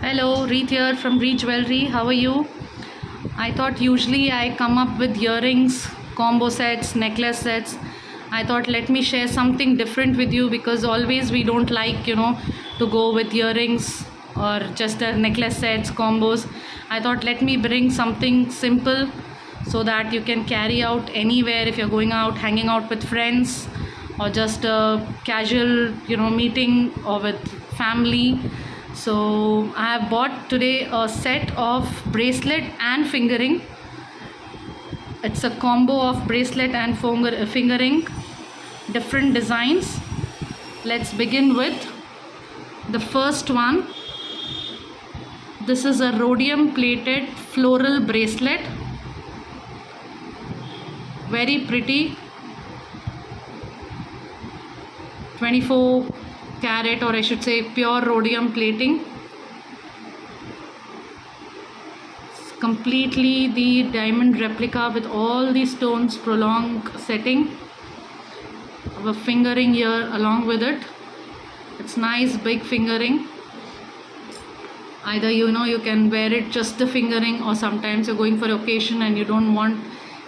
Hello, Reet here from Reet Jewelry. How are you? I thought usually I come up with earrings, combo sets, necklace sets. I thought let me share something different with you because always we don't like, to go with earrings or just necklace sets, combos. I thought let me bring something simple so that you can carry out anywhere if you're going out, hanging out with friends or just a casual, meeting or with family. So I have bought today a set of bracelet and fingering. It's a combo of bracelet and fingering, different designs. Let's begin with the first one. This is a rhodium plated floral bracelet, very pretty, 24 carat, or I should say pure rhodium plating. It's completely the diamond replica with all the stones, prolonged setting of a fingering here along with it. It's nice big fingering. Either you can wear it just the fingering, or sometimes you're going for occasion and you don't want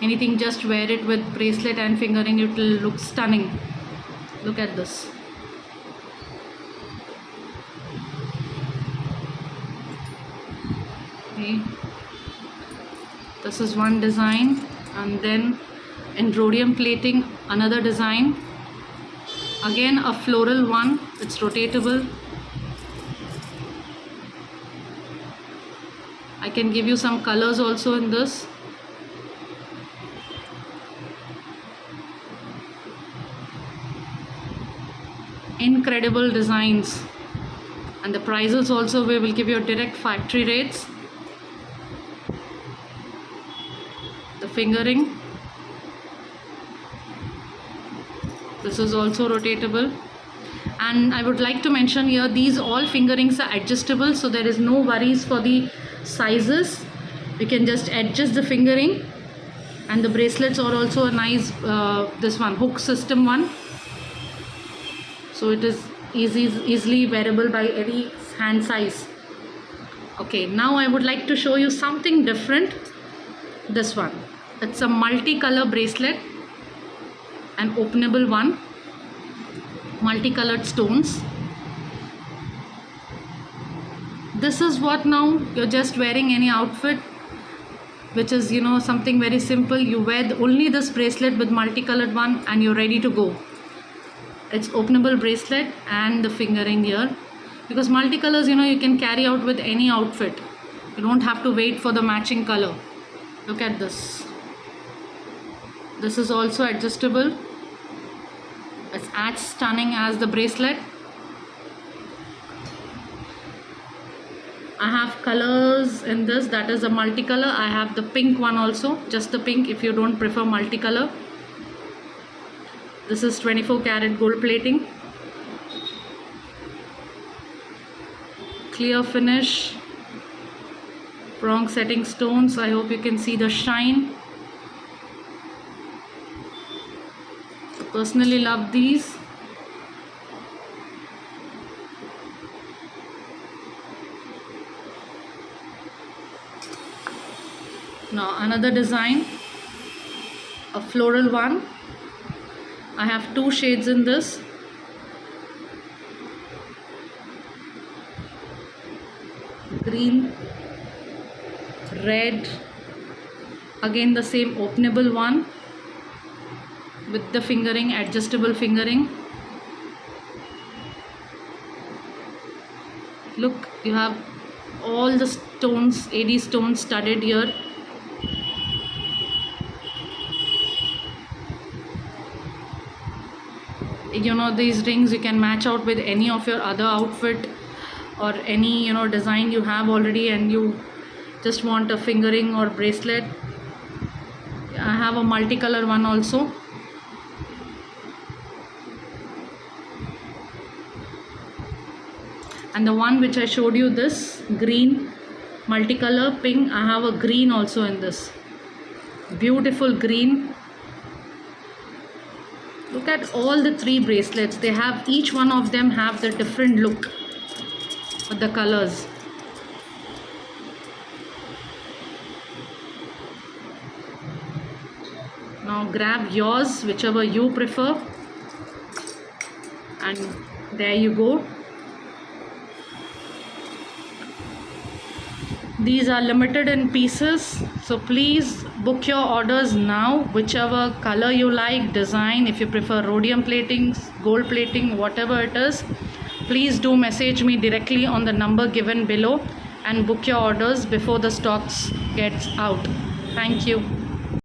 anything, just wear it with bracelet and fingering. It will look stunning. Look at this. Okay. This is one design, and then in rhodium plating another design, again a floral one. It's rotatable. I can give you some colors also in this. Incredible designs, and the prices also we will give you direct factory rates. The fingering, this is also rotatable, and I would like to mention here these all fingerings are adjustable, so there is no worries for the sizes. You can just adjust the fingering, and the bracelets are also a nice this one hook system one, so it is easily wearable by any hand size. Okay, now I would like to show you something different. This one, it's a multicolor bracelet, an openable one, multicolored stones. This is what now you're just wearing any outfit which is something very simple. You wear only this bracelet with multicolored one and you're ready to go. It's openable bracelet and the fingering here, because multicolors you can carry out with any outfit. You don't have to wait for the matching color. Look at this. This is also adjustable. It's as stunning as the bracelet. I have colors in this. That is a multicolor. I have the pink one also, just the pink if you don't prefer multicolor. This is 24 karat gold plating, clear finish, prong setting stones. I hope you can see the shine. I personally love these. Now another design, a floral one. I have two shades in this. Green, red, again the same openable one with the fingering, adjustable fingering. Look, you have all the stones, AD stones studded here. These rings you can match out with any of your other outfit or any design you have already, and you just want a fingering or bracelet. I have a multicolor one also. And the one which I showed you, this green multicolor pink, I have a green also in this. Beautiful green. Look at all the three bracelets. They have, each one of them have the different look with the colors. Now grab yours, whichever you prefer, and there you go. These are limited in pieces, so please book your orders now, whichever color you like, design, if you prefer rhodium plating, gold plating, whatever it is. Please do message me directly on the number given below and book your orders before the stocks gets out. Thank you.